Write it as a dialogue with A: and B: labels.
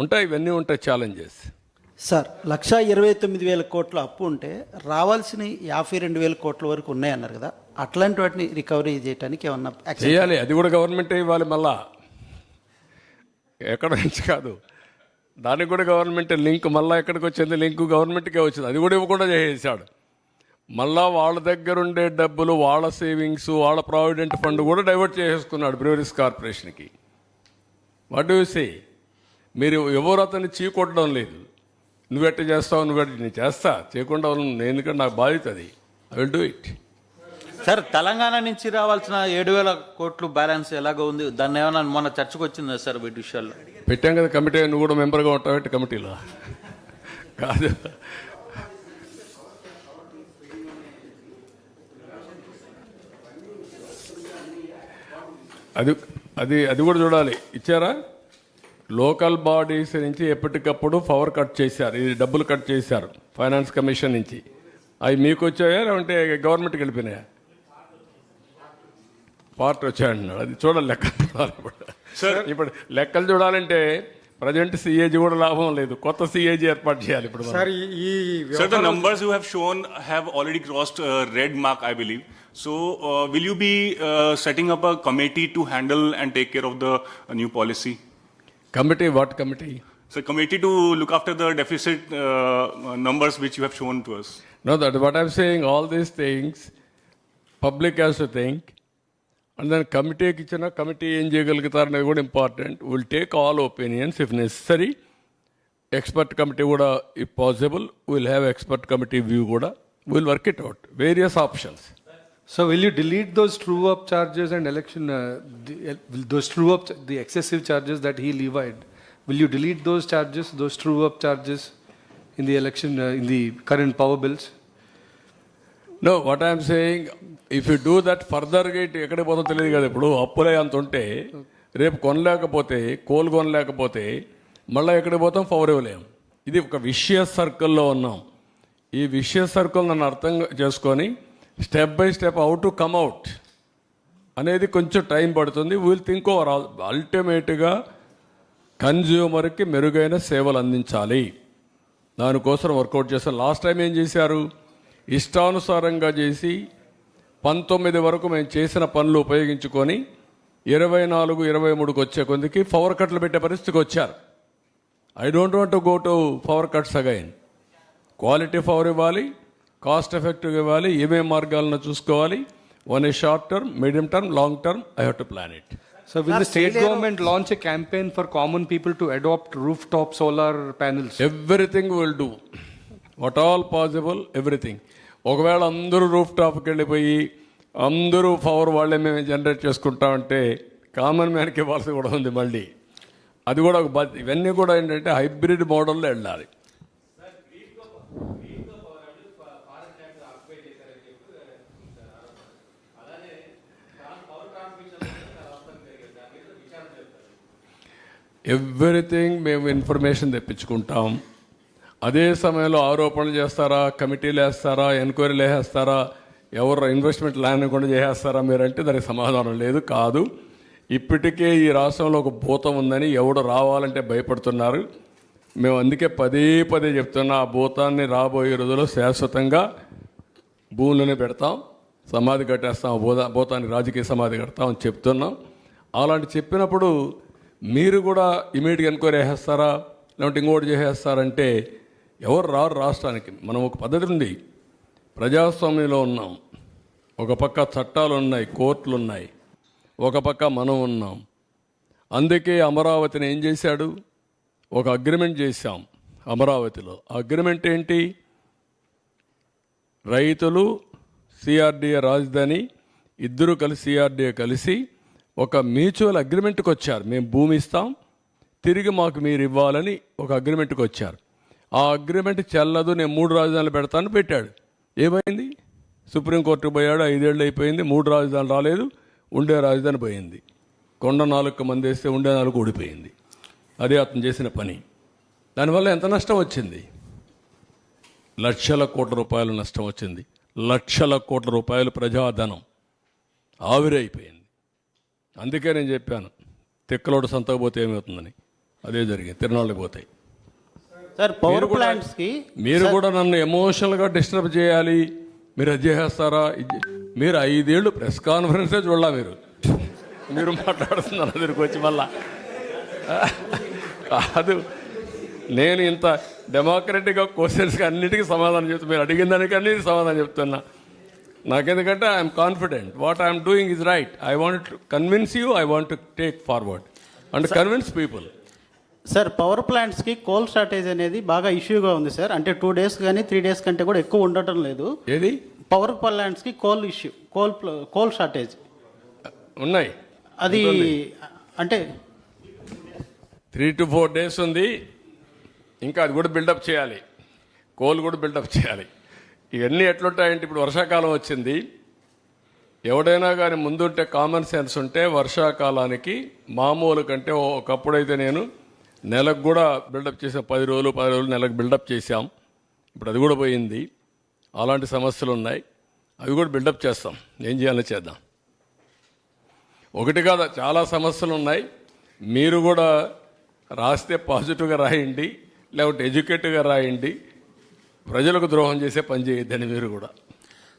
A: ఉంటాయి, ఇవన్నీ ఉంటాయి ఛాలెంజెస్.
B: సార్ 1,29,000 కోట్ల అప్పు ఉంటే రావాల్సిన 52,000 కోట్ల వరకు ఉన్నాయన్నారు కదా, అట్లాంటి వాటిని రికవరీ చేయడానికి ఏమన్నా
A: చేయాలి. అది కూడా గవర్నమెంటే ఇవ్వాలి. మళ్ళా ఎక్కడ నుంచి కాదు, దానికి కూడా గవర్నమెంట్ లింక్. మళ్ళీ ఎక్కడికి వచ్చింది లింక్? గవర్నమెంట్కే వచ్చింది. అది కూడా ఇవ్వకుండా చేసేసాడు. మళ్ళా వాళ్ళ దగ్గర ఉండే డబ్బులు, వాళ్ళ సేవింగ్స్, వాళ్ళ ప్రావిడెంట్ ఫండ్ కూడా డైవర్ట్ చేసేసుకున్నాడు బ్రూవరీస్ కార్పొరేషన్కి. What do you say? మీరు ఎవరు అతన్ని చీకొట్టడం లేదు. నువ్వెట్ట చేస్తావు, నువ్వెట్ట నేను చేస్తా, చేయకుండా నేను, ఎందుకంటే నాకు బాధ్యత అది. I will do it.
B: Sir Telangana నుంచి రావాల్సిన 7,000 కోట్లు బ్యాలెన్స్ ఎలాగో ఉంది, దాన్ని ఏమైనా మొన్న చర్చకు వచ్చిందా సార్ వీటి విషయాల్లో?
A: పెట్టాం కదా కమిటీ, నువ్వు కూడా మెంబర్గా ఉంటావు కమిటీలో. కాదు, అది అది అది కూడా చూడాలి. ఇచ్చారా? లోకల్ బాడీస్ నుంచి ఎప్పటికప్పుడు పవర్ కట్ చేశారు, ఇది డబ్బులు కట్ చేశారు ఫైనాన్స్ కమిషన్ నుంచి. అవి మీకు వచ్చాయా లేదంటే గవర్నమెంట్కి వెళ్ళిపోయినాయా? పార్ట్ వచ్చాయంటున్నాడు. అది చూడాలి, లెక్కలు చూడాలి. ఇప్పుడు లెక్కలు చూడాలంటే ప్రజెంట్ సిఏజీ కూడా లాభం లేదు, కొత్త సిఏజీ ఏర్పాటు చేయాలి ఇప్పుడు.
C: Sir, the numbers you have shown have already crossed red mark, I believe. So, will you be setting up a committee to handle and take care of the new policy?
A: Committee? What committee?
C: So, committee to look after the deficit numbers which you have shown to us.
A: No, that what I'm saying, all these things, public has to think. And then committee ఇచ్చిన committee ఏం చేయగలుగుతారు అనేది కూడా important. Will take all opinions if necessary. Expert committee కూడా if possible will have expert committee view కూడా. Will work it out, various options.
D: So will you delete those true-up charges and election, those true-up, the excessive charges that he levied? Will you delete those charges, those true-up charges in the election, in the current power bills?
A: No, what I am saying, if you do that further, ఎక్కడికి పోతుందో తెలియదు కదా. ఇప్పుడు అప్పులే అంత ఉంటే రేపు కొనలేకపోతే, coal కొనలేకపోతే మళ్ళీ ఎక్కడికి పోతాం? పవర్ ఇవ్వలేము. ఇది ఒక విషియస్ సర్కిల్లో ఉన్నాం. ఈ విషియస్ సర్కిల్ నన్ను అర్థం చేసుకొని step by step how to come out అనేది కొంచెం టైం పడుతుంది. Will think over. అల్టిమేట్గా కన్జ్యూమర్కి మెరుగైన సేవలు అందించాలి, దానికోసం వర్కౌట్ చేస్తాను. లాస్ట్ టైం ఏం చేశారు? ఇష్టానుసారంగా చేసి 19 వరకు మేము చేసిన పనులు ఉపయోగించుకొని 24, 23కి వచ్చే కొద్దికి పవర్ కట్లు పెట్టే పరిస్థితికి వచ్చారు. I don't want to go to power cuts again. Quality power ఇవ్వాలి, కాస్ట్ ఎఫెక్టివ్ ఇవ్వాలి, ఏమేమి మార్గాలను చూసుకోవాలి. One A short term, medium term, long term. I have to plan it.
D: So will the state government launch a campaign for common people to adopt rooftop solar panels?
A: Everything we will do. What all possible, everything. ఒకవేళ అందరూ roof టాప్కి వెళ్ళిపోయి అందరూ power వాళ్ళే మేము generate చేసుకుంటామంటే common మ్యాన్కి ఇవ్వాల్సి కూడా ఉంది మళ్ళీ. అది కూడా ఒక ఇవన్నీ కూడా ఏంటంటే హైబ్రిడ్ మోడల్లో వెళ్ళాలి. ఎవ్రీథింగ్ మేము ఇన్ఫర్మేషన్ తెప్పించుకుంటాం. అదే సమయంలో ఆరోపణలు చేస్తారా, కమిటీలు వేస్తారా, ఎంక్వైరీలు వేసేస్తారా, ఎవరు ఇన్వెస్ట్మెంట్ ల్యాండ్ కూడా చేసేస్తారా మీరంటే దానికి సమాధానం లేదు. కాదు, ఇప్పటికే ఈ రాష్ట్రంలో ఒక భూతం ఉందని ఎవడు రావాలంటే భయపడుతున్నారు. మేము అందుకే పదే పదే చెప్తున్నా, ఆ భూతాన్ని రాబోయే రోజుల్లో శాశ్వతంగా భూములనే పెడతాం, సమాధి కట్టేస్తాం, భూతాన్ని రాజకీయ సమాధి కడతాం అని చెప్తున్నాం. అలాంటి చెప్పినప్పుడు మీరు కూడా ఇమీడియట్గా ఎంక్వైరీ చేసేస్తారా, లేదంటే ఇంకోటి చేసేస్తారంటే ఎవరు రారు రాష్ట్రానికి. మనం ఒక పద్ధతి ఉంది, ప్రజాస్వామ్యంలో ఉన్నాం. ఒక పక్క చట్టాలు ఉన్నాయి, కోర్టులు ఉన్నాయి, ఒక పక్క మనం ఉన్నాం. అందుకే అమరావతిని ఏం చేశాడు? ఒక అగ్రిమెంట్ చేశాం అమరావతిలో. అగ్రిమెంట్ ఏంటి? రైతులు, సిఆర్డీఏ రాజధాని ఇద్దరు కలిసి, సిఆర్డీఏ కలిసి ఒక మ్యూచువల్ అగ్రిమెంట్కి వచ్చారు. మేము భూమి ఇస్తాం, తిరిగి మాకు మీరు ఇవ్వాలని ఒక అగ్రిమెంట్కి వచ్చారు. ఆ అగ్రిమెంట్ చెల్లదు, నేను 3 రాజధానులు పెడతాను పెట్టాడు. ఏమైంది? సుప్రీంకోర్టుకు పోయాడు, 5 ఏళ్ళు అయిపోయింది, 3 రాజధానులు రాలేదు, ఉండే రాజధాని పోయింది. కొండ 4 మంది వేస్తే ఉండే 4 ఊడిపోయింది. అదే అతను చేసిన పని. దానివల్ల ఎంత నష్టం వచ్చింది? లక్షల కోట్ల రూపాయలు నష్టం వచ్చింది. లక్షల కోట్ల రూపాయలు ప్రజాధనం ఆవిరైపోయింది. అందుకే నేను చెప్పాను, తిక్కలోడు సంతకపోతే ఏమవుతుందని. అదే జరిగింది, తిరణాలకు పోతాయి.
B: సార్ పవర్ ప్లాంట్స్కి
A: మీరు కూడా నన్ను ఎమోషనల్గా డిస్టర్బ్ చేయాలి, మీరు అది చేసేస్తారా మీరు 5 ఏళ్ళు ప్రెస్ కాన్ఫరెన్సే చూడాల మీరు మాట్లాడుతున్నారు దగ్గరికి వచ్చి మళ్ళా కాదు. నేను ఇంత డెమోక్రటిక్గా క్వశ్చన్స్కి అన్నిటికీ సమాధానం చెప్తాను, మీరు అడిగిన దానికి అన్నిటికీ సమాధానం చెప్తున్నా. నాకెందుకంటే I'm confident what I'm doing is right. I want to convince you, I want to take forward and convince people.
B: Sir power ప్లాంట్స్కి కోల్ షార్టేజ్ అనేది బాగా ఇష్యూగా ఉంది సార్. అంటే 2 days కానీ 3 days కంటే కూడా ఎక్కువ ఉండటం లేదు.
A: ఏది
B: పవర్ ప్లాంట్స్కి కోల్ ఇష్యూ, కోల్ షార్టేజ్
A: ఉన్నాయి.
B: అది అంటే
A: 3 to 4 days ఉంది. ఇంకా అది కూడా బిల్డప్ చేయాలి, కోల్ కూడా బిల్డప్ చేయాలి. ఇవన్నీ ఎట్లుంటాయంటే ఇప్పుడు వర్షాకాలం వచ్చింది, ఎవడైనా కానీ ముందుంటే కామన్ సెన్స్ ఉంటే వర్షాకాలానికి మామూలు కంటే ఒకప్పుడైతే నేను నెలకు కూడా బిల్డప్ చేసాం, 10 రోజులు నెలకు బిల్డప్ చేసాం. ఇప్పుడు అది కూడా పోయింది. అలాంటి సమస్యలు ఉన్నాయి, అవి కూడా బిల్డప్ చేస్తాం. ఏం చేయాలో చేద్దాం. ఒకటి కాదు, చాలా సమస్యలు ఉన్నాయి. మీరు కూడా రాస్తే పాజిటివ్గా రాయండి, లేకపోతే ఎడ్యుకేటివ్గా రాయండి. ప్రజలకు ద్రోహం చేసే పని చేయొద్దని మీరు కూడా